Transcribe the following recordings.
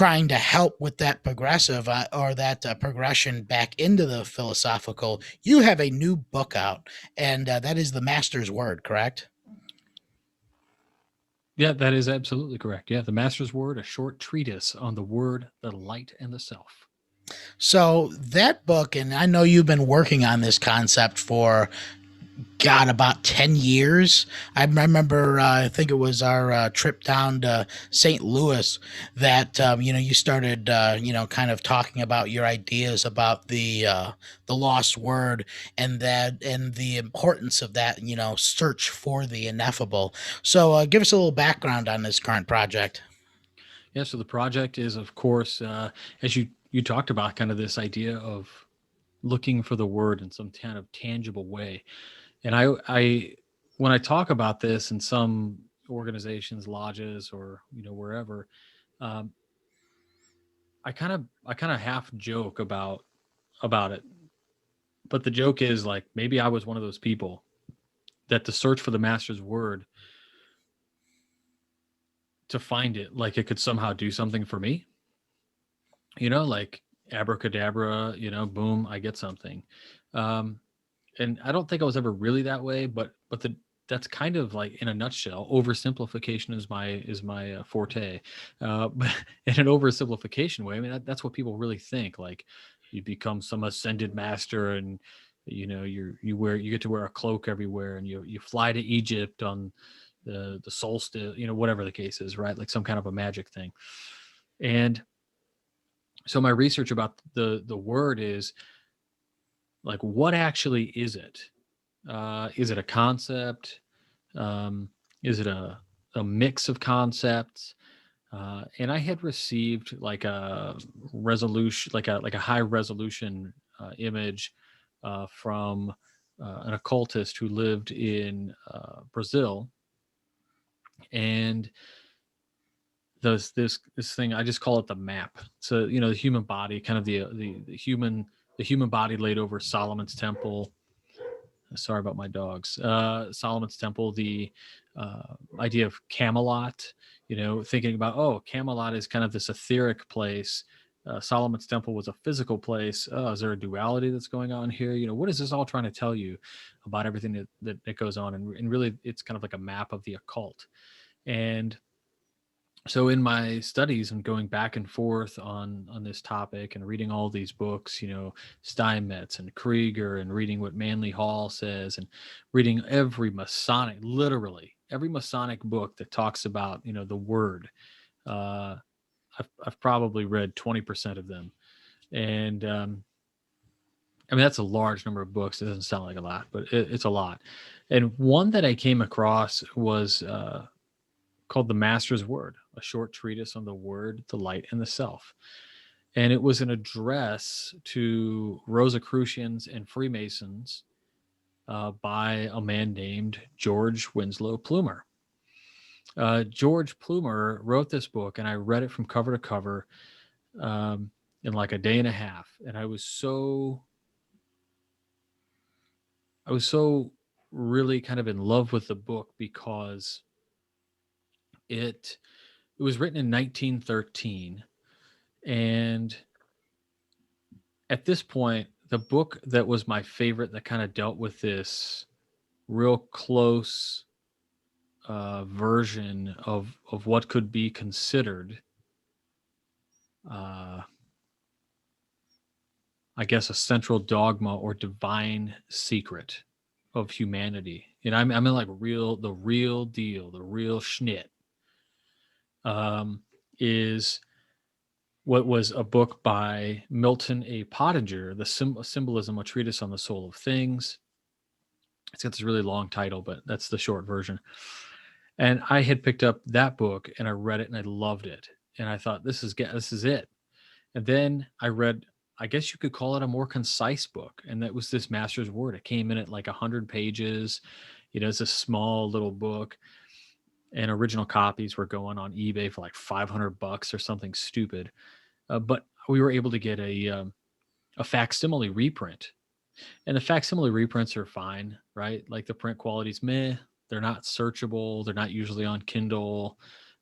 trying to help with that progressive or that progression back into the philosophical, you have a new book out, and that is The Master's Word, correct? Yeah, that is absolutely correct. Yeah, the Master's Word, a short treatise on the Word, the Light, and the Self. So that book, and I know you've been working on this concept for God, about 10 years. I remember, I think it was our trip down to St. Louis that, you started, kind of talking about your ideas about the lost word and the importance of that, search for the ineffable. So give us a little background on this current project. Yeah, so the project is, of course, as you talked about, kind of this idea of looking for the word in some kind of tangible way. And I when I talk about this in some organizations, lodges, or wherever, um, I kind of half joke about it. But the joke is like maybe I was one of those people that the search for the master's word to find it, like it could somehow do something for me. Like abracadabra, boom, I get something. Um, and I don't think I was ever really that way, but that's kind of like in a nutshell. Oversimplification is my forte, but in an oversimplification way, I mean that's what people really think. Like you become some ascended master, and you get to wear a cloak everywhere, and you fly to Egypt on the solstice, whatever the case is, right? Like some kind of a magic thing. And so my research about the word is like, what actually is it? Is it a concept? Um, is it a mix of concepts? And I had received like a resolution, like a high resolution image from an occultist who lived in Brazil, and this thing, I just call it the map. So the human body, kind of the human body laid over Solomon's temple. Sorry about my dogs. Solomon's Temple, the idea of Camelot, thinking about, oh, Camelot is kind of this etheric place. Solomon's Temple was a physical place. Oh, is there a duality that's going on here? What is this all trying to tell you about everything that goes on? And really, it's kind of like a map of the occult. And so in my studies and going back and forth on this topic and reading all these books, Steinmetz and Krieger, and reading what Manly Hall says, and reading literally every Masonic book that talks about the word, uh, I've probably read 20% of them. And I mean, that's a large number of books. It doesn't sound like a lot, but it's a lot. And one that I came across was called The Master's Word, a short treatise on the Word, the Light, and the Self. And it was an address to Rosicrucians and Freemasons by a man named George Winslow Plumer. George Plumer wrote this book, and I read it from cover to cover in like a day and a half. And I was so really kind of in love with the book because it it was written in 1913. And at this point, the book that was my favorite that kind of dealt with this real close version of what could be considered, uh, I guess, a central dogma or divine secret of humanity. And I'm in like the real deal, the real schnit. Is what was a book by Milton A. Pottinger, Symbolism, a treatise on the soul of things. It's got this really long title, but that's the short version. And I had picked up that book and I read it and I loved it. And I thought, this is it. And then I read, I guess you could call it a more concise book. And that was this Master's Word. It came in at like 100 pages. It's a small little book. And original copies were going on eBay for like $500 or something stupid. But we were able to get a facsimile reprint. And the facsimile reprints are fine, right? Like the print quality's meh. They're not searchable. They're not usually on Kindle.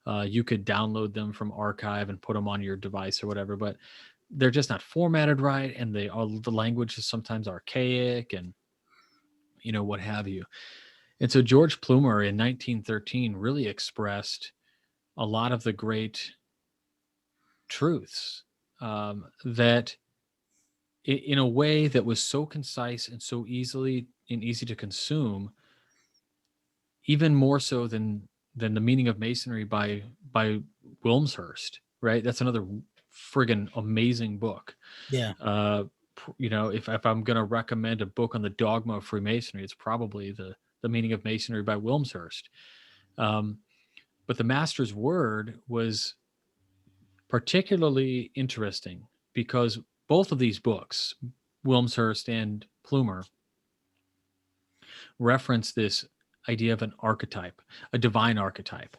You could download them from archive and put them on your device or whatever, but they're just not formatted right, and the language is sometimes archaic, and what have you. And so George Plumer in 1913 really expressed a lot of the great truths, that in a way that was so concise and so easy to consume, even more so than the meaning of masonry by Wilmshurst, right? That's another friggin' amazing book. Yeah. If I'm going to recommend a book on the dogma of Freemasonry, it's probably the meaning of masonry by Wilmshurst. But the Master's Word was particularly interesting because both of these books, Wilmshurst and Plumer, reference this idea of an archetype, a divine archetype.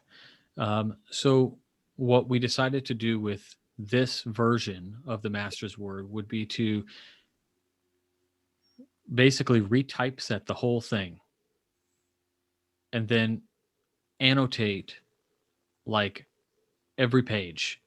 So what we decided to do with this version of the Master's Word would be to basically retypeset the whole thing and then annotate like every page,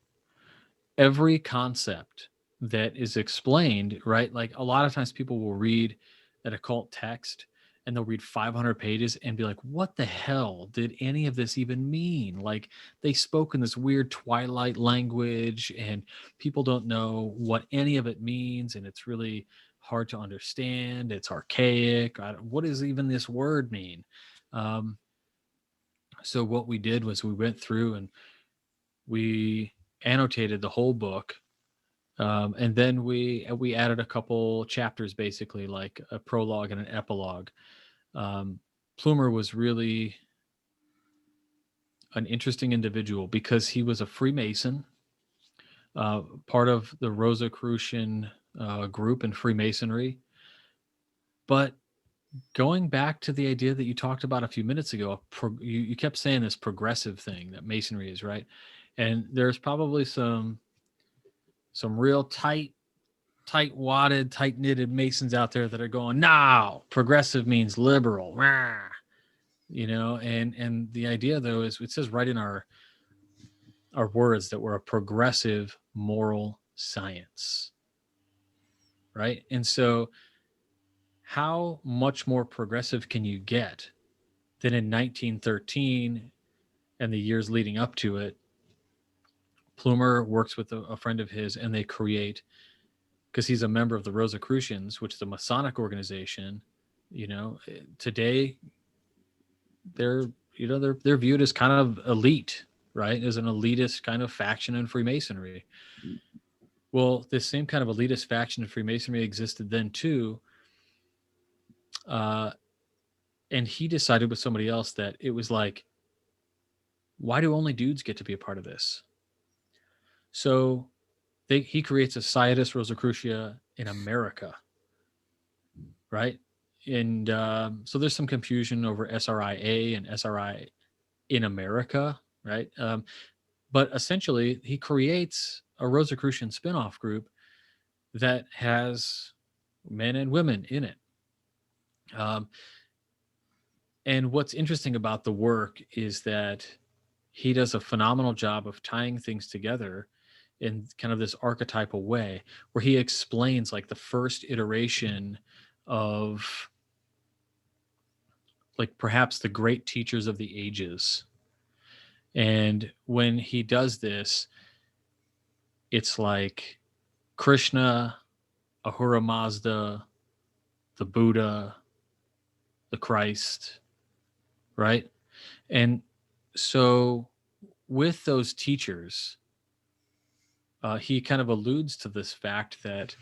every concept that is explained, right? Like a lot of times people will read an occult text and they'll read 500 pages and be like, what the hell did any of this even mean? Like they spoke in this weird twilight language and people don't know what any of it means. And it's really hard to understand. It's archaic. What does even this word mean? So what we did was we went through and we annotated the whole book, and then we added a couple chapters, basically like a prologue and an epilogue. Plumer was really an interesting individual because he was a Freemason, part of the Rosicrucian group in Freemasonry. But going back to the idea that you talked about a few minutes ago, you kept saying this progressive thing that Masonry is, right? And there's probably some real tight-wadded, tight-knitted Masons out there that are going, no, progressive means liberal. And the idea though is it says right in our words that we're a progressive moral science, right? And so how much more progressive can you get than in 1913 and the years leading up to it? Plumer works with a friend of his and they create, because he's a member of the Rosicrucians, which is a Masonic organization. Today they're viewed as kind of elite, right? As an elitist kind of faction in Freemasonry. Well, this same kind of elitist faction in Freemasonry existed then too. And he decided with somebody else that it was like, why do only dudes get to be a part of this? So he creates a Societas Rosicrucia in America, right? And so there's some confusion over SRIA and SRI in America, right? But essentially, he creates a Rosicrucian spinoff group that has men and women in it. And what's interesting about the work is that he does a phenomenal job of tying things together in kind of this archetypal way, where he explains like the first iteration of like perhaps the great teachers of the ages. And when he does this, it's like Krishna, Ahura Mazda, the Buddha, the Christ, right? And so with those teachers, he kind of alludes to this fact that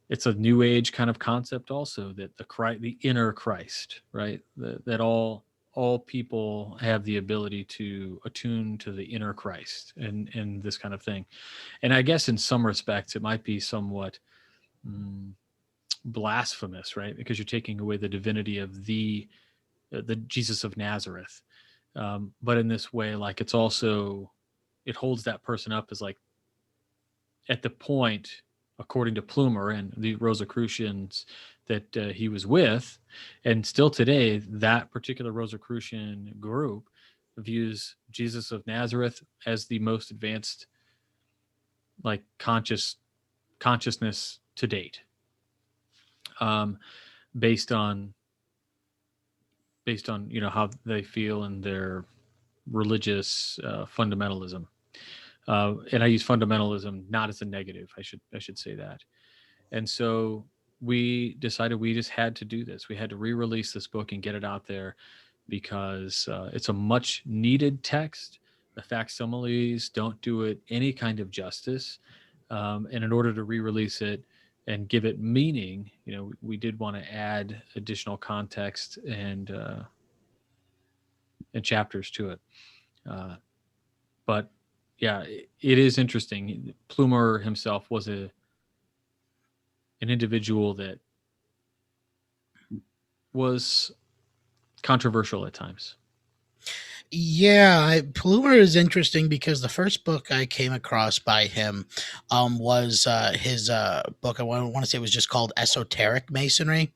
it's a new age kind of concept also, that the inner Christ, right? That all people have the ability to attune to the inner Christ and this kind of thing. And I guess in some respects it might be somewhat blasphemous, right? Because you're taking away the divinity of the Jesus of Nazareth. But in this way, like it holds that person up as like at the point, according to Plumer and the Rosicrucians that he was with, and still today, that particular Rosicrucian group views Jesus of Nazareth as the most advanced, like, consciousness to date, um, based on how they feel in their religious fundamentalism. And I use fundamentalism not as a negative. I should say that. And so we decided we just had to do this. We had to re-release this book and get it out there because it's a much needed text. The facsimiles don't do it any kind of justice. And in order to re-release it and give it meaning, we did want to add additional context and chapters to it. But yeah, it is interesting. Plumer himself was an individual that was controversial at times. Yeah, Plumer is interesting because the first book I came across by him was his book. I want to say it was just called Esoteric Masonry,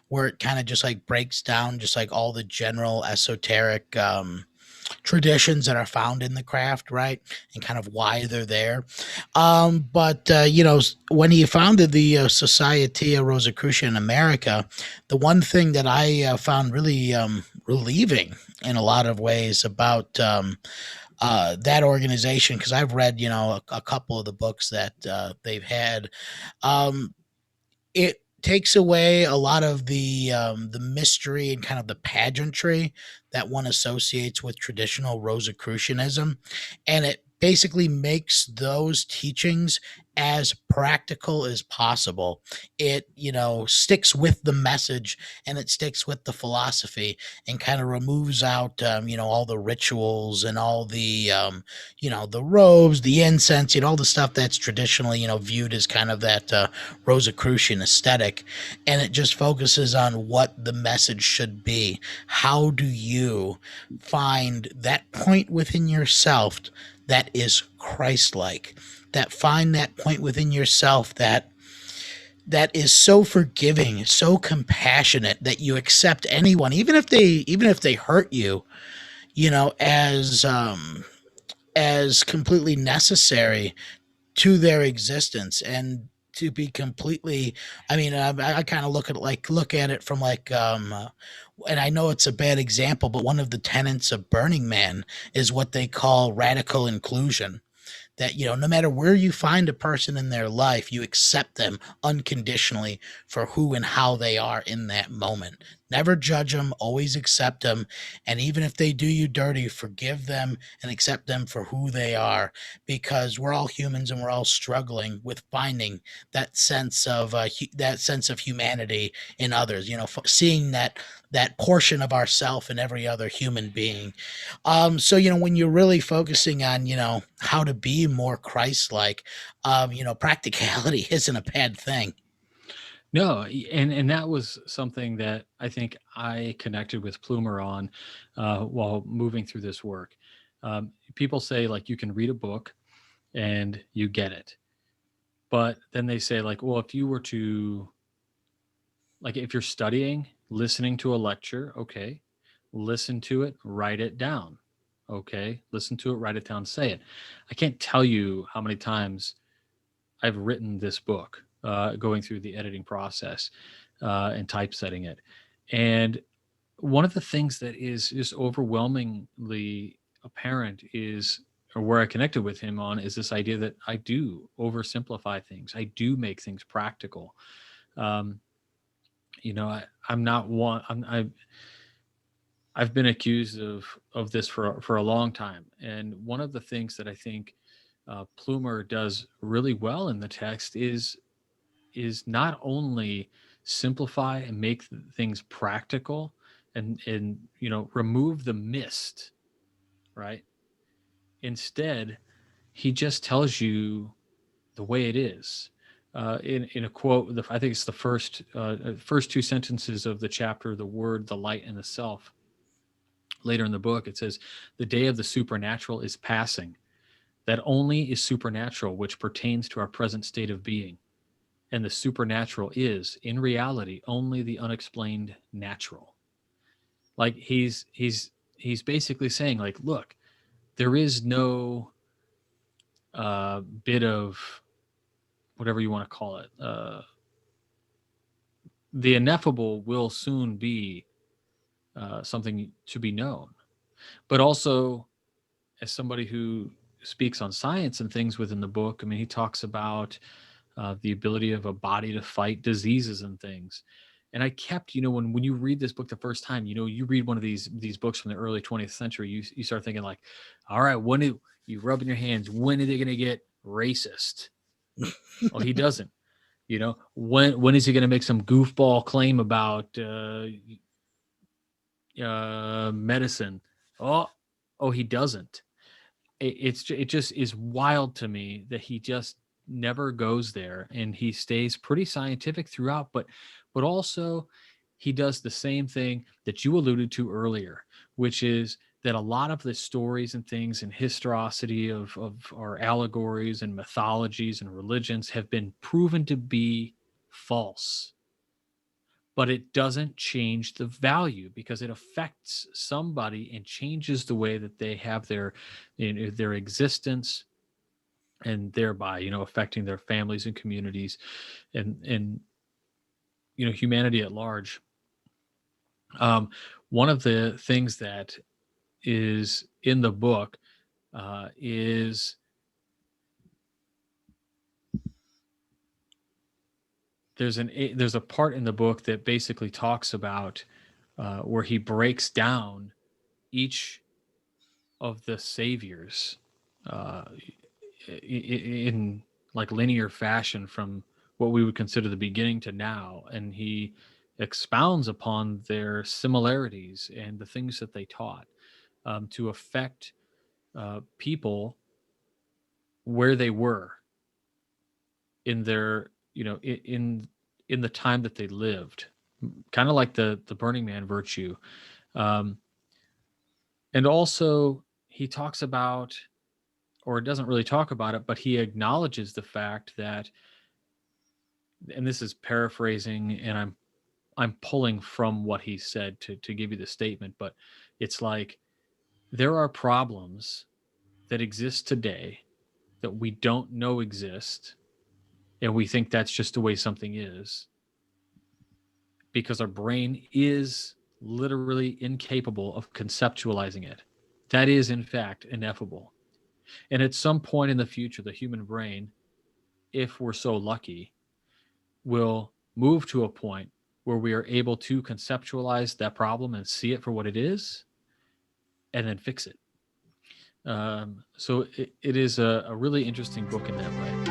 where it kind of just like breaks down just like all the general esoteric traditions that are found in the craft, right? And kind of why they're there. But when he founded the Societia Rosicrucian in America, the one thing that I found really relieving in a lot of ways about that organization, because I've read, a couple of the books that they've had, um, it takes away a lot of the mystery and kind of the pageantry that one associates with traditional Rosicrucianism, and it basically makes those teachings as practical as possible. It sticks with the message, and it sticks with the philosophy, and kind of removes out all the rituals and all the robes, the incense, all the stuff that's traditionally viewed as kind of that Rosicrucian aesthetic, and it just focuses on what the message should be. How do you find that point within yourself that is Christ-like? That find that point within yourself that is so forgiving, so compassionate, that you accept anyone, even if they hurt you, as completely necessary to their existence, and to be completely, I mean, I kind of look at it from like and I know it's a bad example, but one of the tenets of Burning Man is what they call radical inclusion, that no matter where you find a person in their life, you accept them unconditionally for who and how they are in that moment. Never judge them, always accept them, and even if they do you dirty, forgive them and accept them for who they are, because we're all humans and we're all struggling with finding that sense of humanity in others, seeing that portion of ourself in every other human being. So when you're really focusing on how to be more Christ-like, practicality isn't a bad thing. No, and that was something that I think I connected with Plumer on while moving through this work. People say, like, you can read a book and you get it, but then they say, like, well, if you were to, like, if you're studying, listening to a lecture, okay, listen to it, write it down. Okay, listen to it, write it down, say it. I can't tell you how many times I've written this book, going through the editing process and typesetting it. And one of the things that is just overwhelmingly apparent is, or where I connected with him on, is this idea that I do oversimplify things. I do make things practical. Um, I'm not one. I've been accused of this for a long time, and one of the things that I think Plumer does really well in the text is not only simplify and make things practical, and remove the mist, right? Instead, he just tells you the way it is. In a quote, I think it's the first two sentences of the chapter, the Word, the Light, and the Self. Later in the book, it says, "The day of the supernatural is passing. That only is supernatural which pertains to our present state of being. And the supernatural is, in reality, only the unexplained natural." Like, he he's basically saying, like, look, there is no bit of whatever you want to call it. The ineffable will soon be something to be known. But also, as somebody who speaks on science and things within the book, I mean, he talks about the ability of a body to fight diseases and things. And I kept, when you read this book the first time, you read one of these books from the early 20th century, you start thinking like, all right, when do you rub in your hands? When are they going to get racist? Well, he doesn't. When is he going to make some goofball claim about medicine? Oh, he doesn't. It just is wild to me that he just never goes there, and he stays pretty scientific throughout, but also he does the same thing that you alluded to earlier, which is that a lot of the stories and things and historicity of our allegories and mythologies and religions have been proven to be false, but it doesn't change the value because it affects somebody and changes the way that they have their existence, and thereby affecting their families and communities, and humanity at large. One of the things that is in the book is there's a part in the book that basically talks about where he breaks down each of the saviors in like linear fashion from what we would consider the beginning to now, and he expounds upon their similarities and the things that they taught to affect people where they were in their in the time that they lived, kind of like the Burning Man virtue. um, and also he talks about, or doesn't really talk about it, but he acknowledges the fact that, and this is paraphrasing and I'm pulling from what he said to give you the statement, but it's like there are problems that exist today that we don't know exist, and we think that's just the way something is because our brain is literally incapable of conceptualizing it. That is in fact ineffable. And at some point in the future, the human brain, if we're so lucky, will move to a point where we are able to conceptualize that problem and see it for what it is and then fix it. So it is a really interesting book in that way.